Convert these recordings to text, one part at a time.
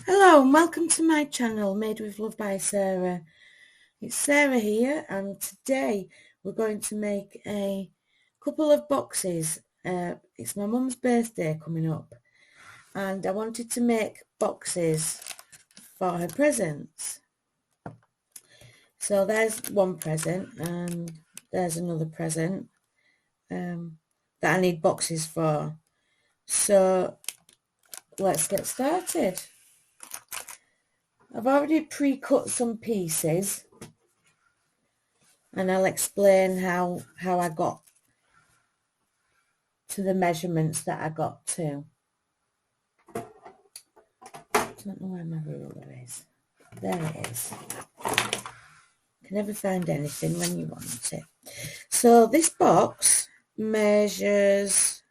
Hello and welcome to my channel Made with Love by Sarah. It's Sarah here, and today we're going to make a couple of boxes. It's my mum's birthday coming up and I wanted to make boxes for her presents. So there's one present and there's another present that I need boxes for. So let's get started. I've already pre-cut some pieces and I'll explain how I got to the measurements that I got to. I don't know where my ruler is. There it is. Can never find anything when you want it. So this box measures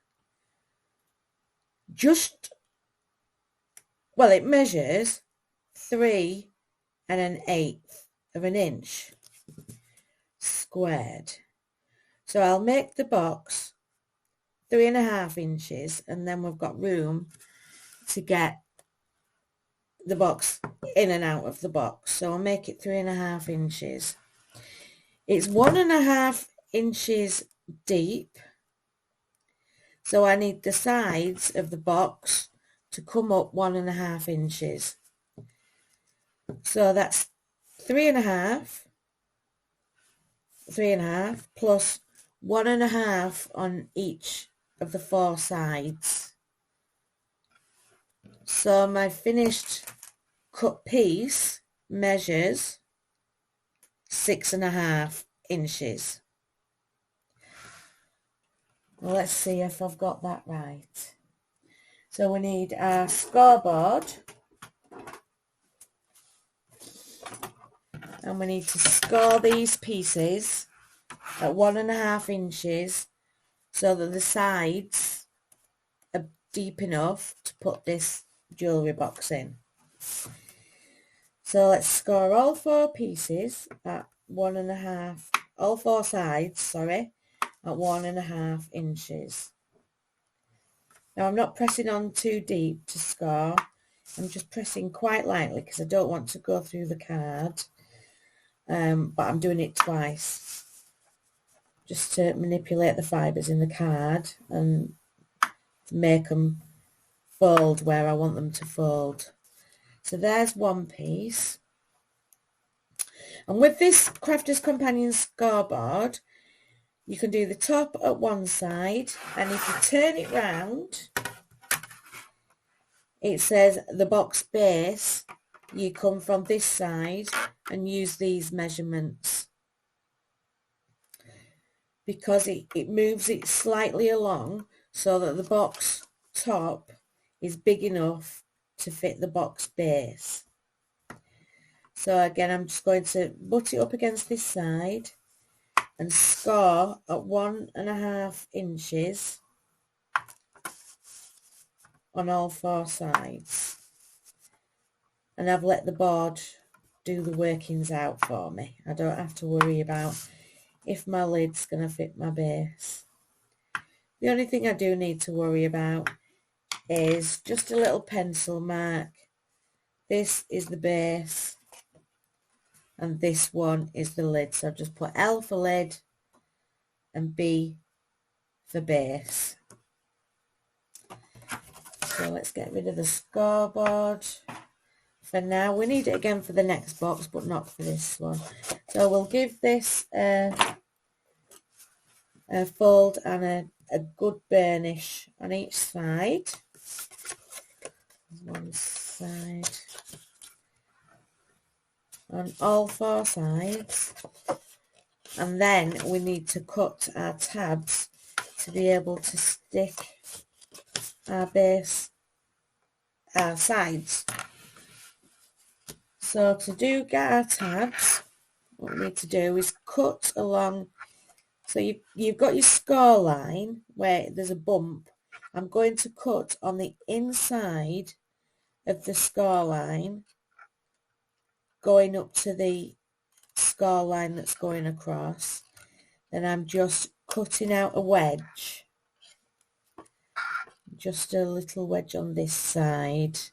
it measures 3 1/8 of an inch squared. So I'll make the box 3 1/2 inches, and then we've got room to get the box in and out of the box. So I'll make it 3 1/2 inches. It's 1 1/2 inches deep. So I need the sides of the box to come up 1 1/2 inches. So that's 3 1/2 plus 1 1/2 on each of the 4 sides. So my finished cut piece measures 6 1/2 inches. Well, let's see if I've got that right. So we need our scoreboard, and we need to score these pieces at 1 1/2 inches so that the sides are deep enough to put this jewellery box in. So let's score all 4 pieces at 1 1/2, all 4 sides, sorry, at 1 1/2 inches. Now I'm not pressing on too deep to score. I'm just pressing quite lightly because I don't want to go through the card, but I'm doing it twice just to manipulate the fibres in the card and to make them fold where I want them to fold. So there's one piece. And with this Crafter's Companion scoreboard, you can do the top at one side, and if you turn it round, it says the box base. You come from this side and use these measurements, because it moves it slightly along so that the box top is big enough to fit the box base. So again, I'm just going to butt it up against this side and score at 1 1/2 inches on all 4 sides. And I've let the board do the workings out for me. I don't have to worry about if my lid's going to fit my base. The only thing I do need to worry about is just a little pencil mark. This is the base and this one is the lid. So I've just put L for lid and B for base. So let's get rid of the scoreboard for now. We need it again for the next box, but not for this one. So we'll give this a fold and a good burnish on each side. One side on all 4 sides, and then we need to cut our tabs to be able to stick our base, our sides. So to get our tabs, what we need to do is cut along. So you've got your score line where there's a bump. I'm going to cut on the inside of the score line, going up to the score line that's going across. Then I'm just cutting out a wedge, just a little wedge on this side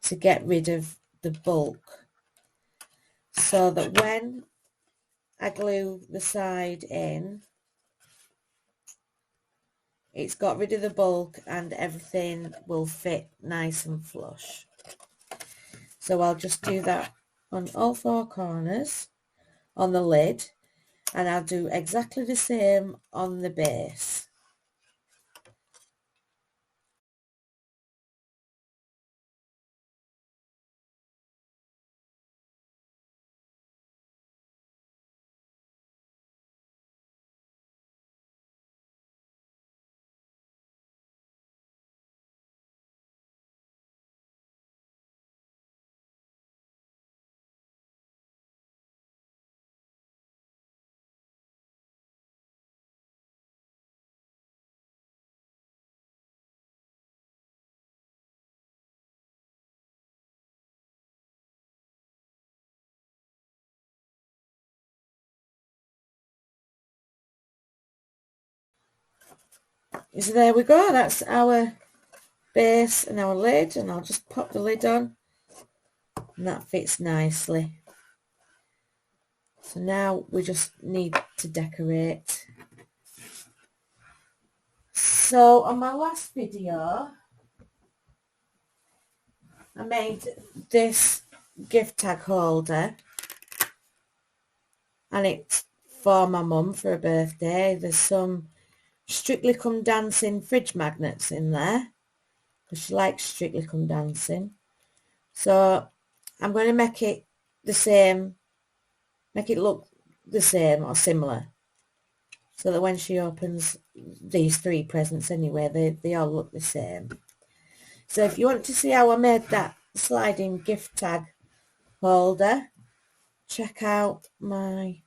to get rid of the bulk, so that when I glue the side in, it's got rid of the bulk and everything will fit nice and flush. So I'll just do that on all four corners on the lid, and I'll do exactly the same on the base. So there we go, that's our base and our lid, and I'll just pop the lid on and that fits nicely. So now we just need to decorate. So on my last video I made this gift tag holder, and it's for my mum for her birthday. There's some Strictly Come Dancing fridge magnets in there because she likes Strictly Come Dancing. So I'm going to make it the same, make it look the same or similar, so that when she opens these 3 presents anyway, they all look the same. So if you want to see how I made that sliding gift tag holder, check out my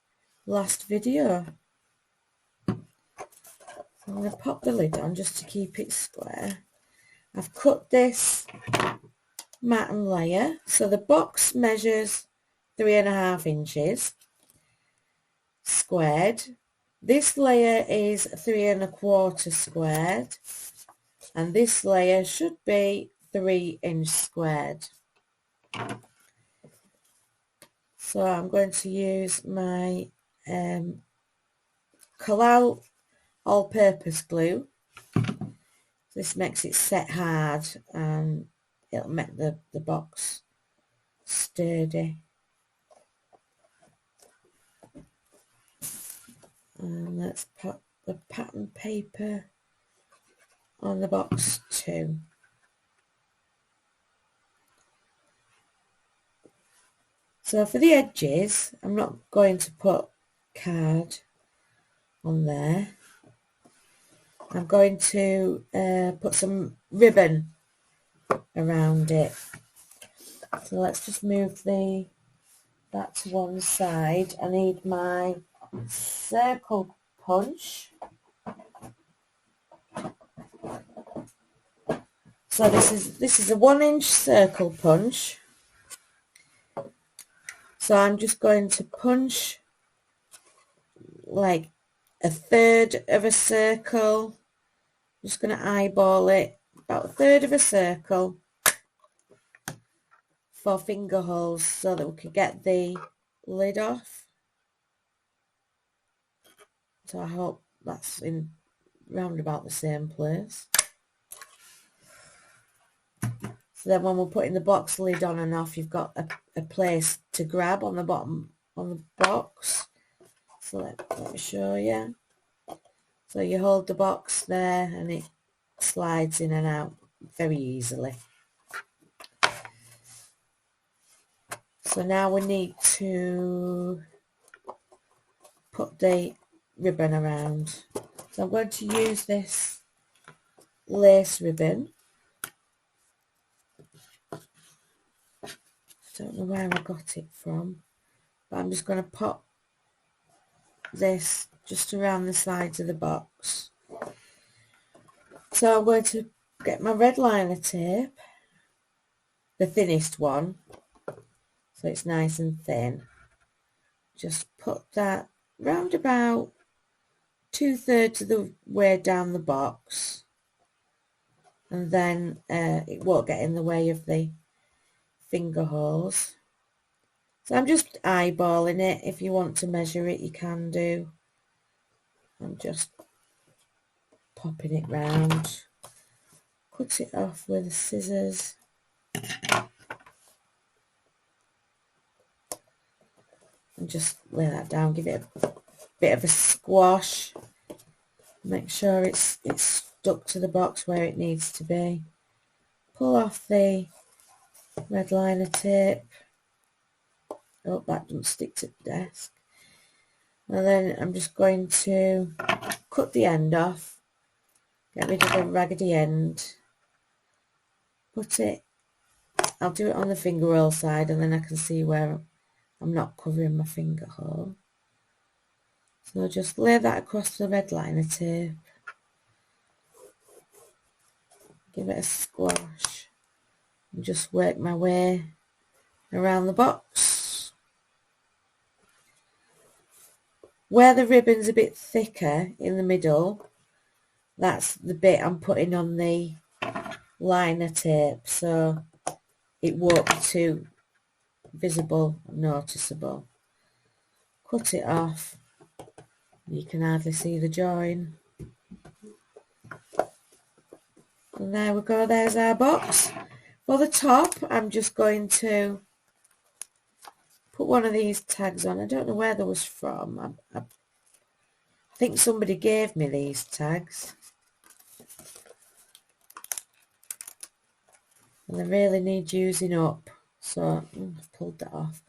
last video. I'm going to pop the lid on just to keep it square. I've cut this matten layer, so the box measures 3.5 inches squared. This layer is 3.25 squared, and this layer should be 3 inch squared. So I'm going to use my Collal all-purpose glue. This makes it set hard and it'll make the box sturdy. And let's put the pattern paper on the box too. So for the edges, I'm not going to put card on there. I'm going to put some ribbon around it. So let's just move that to one side. I need my circle punch. So this is a 1 inch circle punch. So I'm just going to punch like 1/3 of a circle. I'm just going to eyeball it, about 1/3 of a circle for finger holes, so that we can get the lid off. So I hope that's in round about the same place. So then when we're putting the box lid on and off, you've got a place to grab on the bottom on the box. So let me show you. So you hold the box there and it slides in and out very easily. So now we need to put the ribbon around. So I'm going to use this lace ribbon. I don't know where I got it from, but I'm just going to pop this just around the sides of the box. So I'm going to get my red liner tape, the thinnest one, so it's nice and thin. Just put that round about 2/3 of the way down the box, and then it won't get in the way of the finger holes. So I'm just eyeballing it. If you want to measure it, you can do. I'm just popping it round. Cut it off with the scissors. And just lay that down, give it a bit of a squash. Make sure it's stuck to the box where it needs to be. Pull off the red liner tape. Oh, that doesn't stick to the desk. And then I'm just going to cut the end off. Get rid of the raggedy end. Put it, I'll do it on the finger roll side, and then I can see where I'm not covering my finger hole. So I'll just lay that across the red liner tape. Give it a squash. And just work my way around the box. Where the ribbon's a bit thicker in the middle, that's the bit I'm putting on the liner tape, so it won't be too visible and noticeable. Cut it off. You can hardly see the join. And there we go, there's our box. For the top, I'm just going to put one of these tags on. I don't know where they was from. I think somebody gave me these tags. And they really need using up. So I've pulled that off.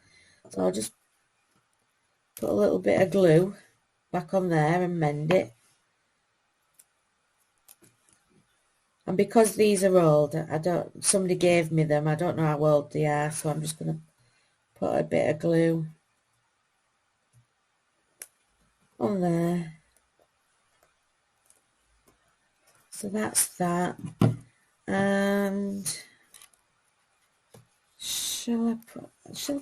So I'll just put a little bit of glue back on there and mend it. And because these are old, somebody gave me them, I don't know how old they are, so I'm just going to put a bit of glue on there. So that's that. And shall I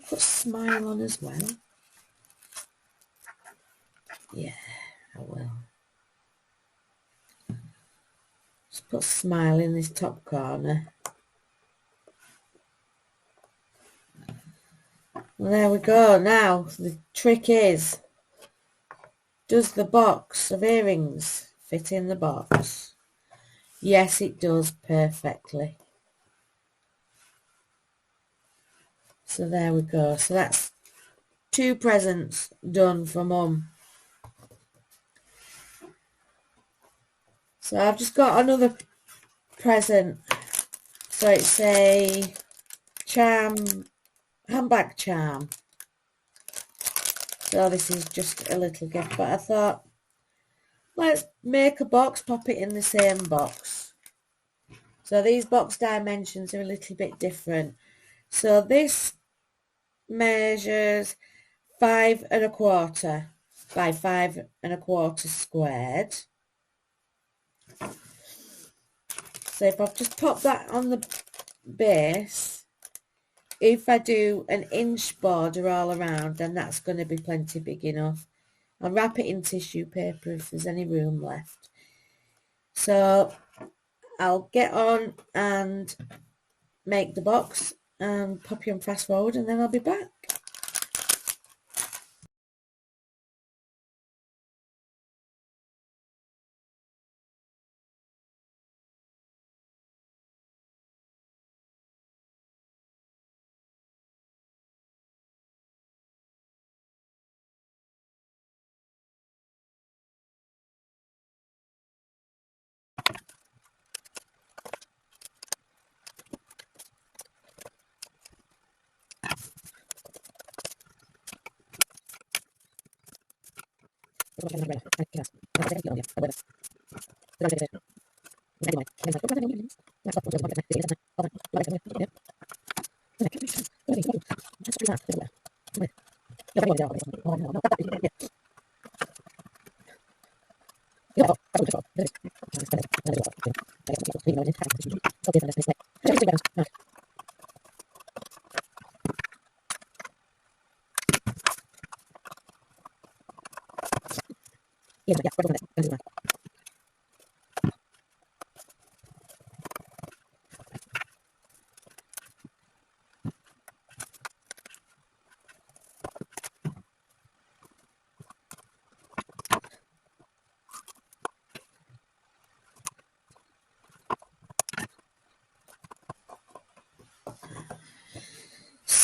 put smile on as well? Yeah, I will. Just put smile in this top corner. Well, there we go. Now the trick is, does the box of earrings fit in the box? Yes, it does perfectly. So there we go. So that's 2 presents done for Mum. So I've just got another present. So it's a handbag charm. So this is just a little gift, but I thought, let's make a box, pop it in the same box. So these box dimensions are a little bit different. So this measures 5 1/4 by 5 1/4 squared. So if I've just popped that on the base, if I do an inch border all around, then that's going to be plenty big enough. I'll wrap it in tissue paper if there's any room left. So I'll get on and make the box and pop you on fast forward, and then I'll be back.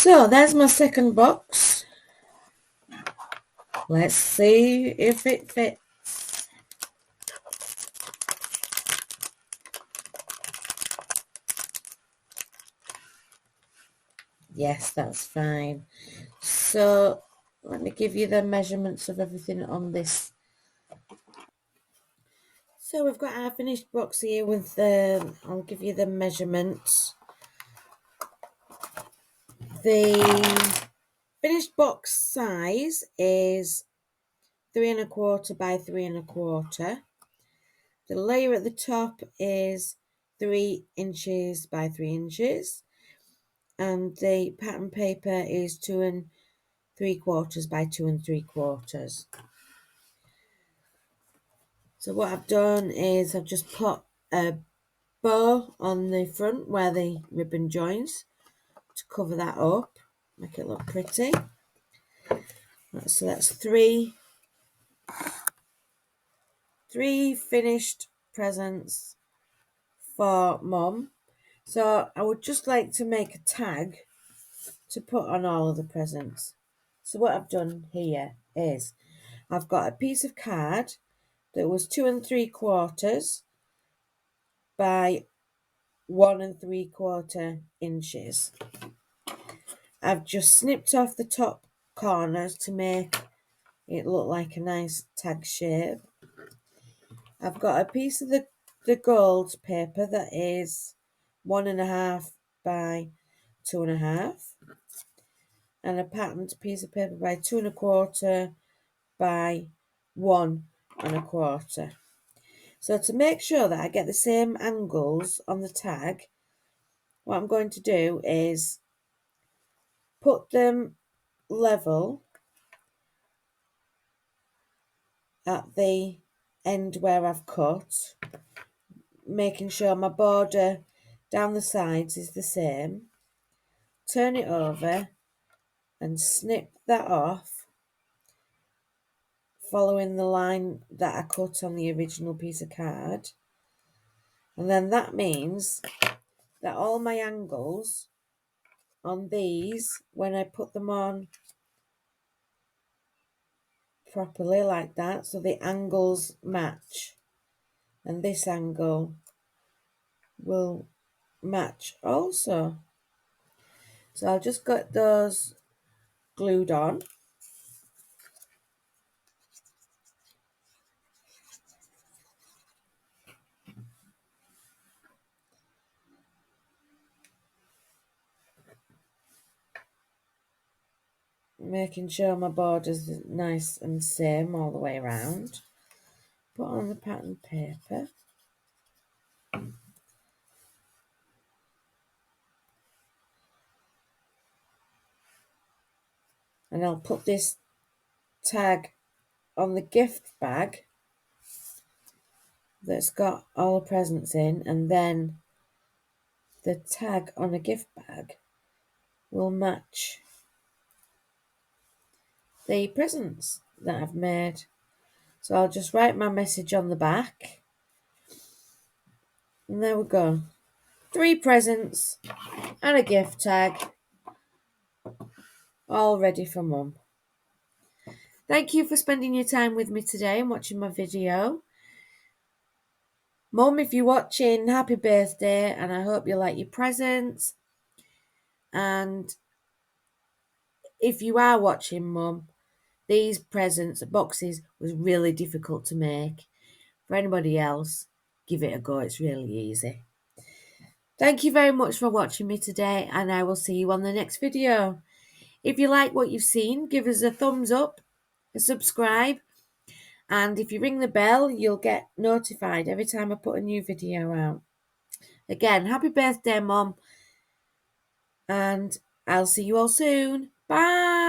So there's my second box. Let's see if it fits. Yes, that's fine. So let me give you the measurements of everything on this. So we've got our finished box here with I'll give you the measurements. The finished box size is 3¼ by 3¼ The layer at the top is 3 inches by 3 inches, and the pattern paper is 2¾ by 2¾ So what I've done is I've just put a bow on the front where the ribbon joins to cover that up, make it look pretty. So that's three finished presents for Mum. So I would just like to make a tag to put on all of the presents. So what I've done here is I've got a piece of card that was 2¾ by 1¾ inches. I've just snipped off the top corners to make it look like a nice tag shape. I've got a piece of the gold paper that is 1½ by 2½ and a patterned piece of paper by 2¼ by 1¼ So to make sure that I get the same angles on the tag, what I'm going to do is put them level at the end where I've cut, making sure my border down the sides is the same. Turn it over and snip that off, following the line that I cut on the original piece of card. And then that means that all my angles on these, when I put them on properly like that, so the angles match, and this angle will match also. So I'll just get those glued on. Making sure my border's nice and same all the way around. Put on the pattern paper. And I'll put this tag on the gift bag that's got all the presents in, and then the tag on a gift bag will match the presents that I've made. So I'll just write my message on the back, and there we go. 3 presents and a gift tag, all ready for Mum. Thank you for spending your time with me today and watching my video. Mum, if you're watching, happy birthday, and I hope you like your presents. And if you are watching, Mum, these presents boxes was really difficult to make. For anybody else, give it a go. It's really easy. Thank you very much for watching me today, and I will see you on the next video. If you like what you've seen, give us a thumbs up, a subscribe, and if you ring the bell, you'll get notified every time I put a new video out. Again, happy birthday, Mum, and I'll see you all soon. Bye!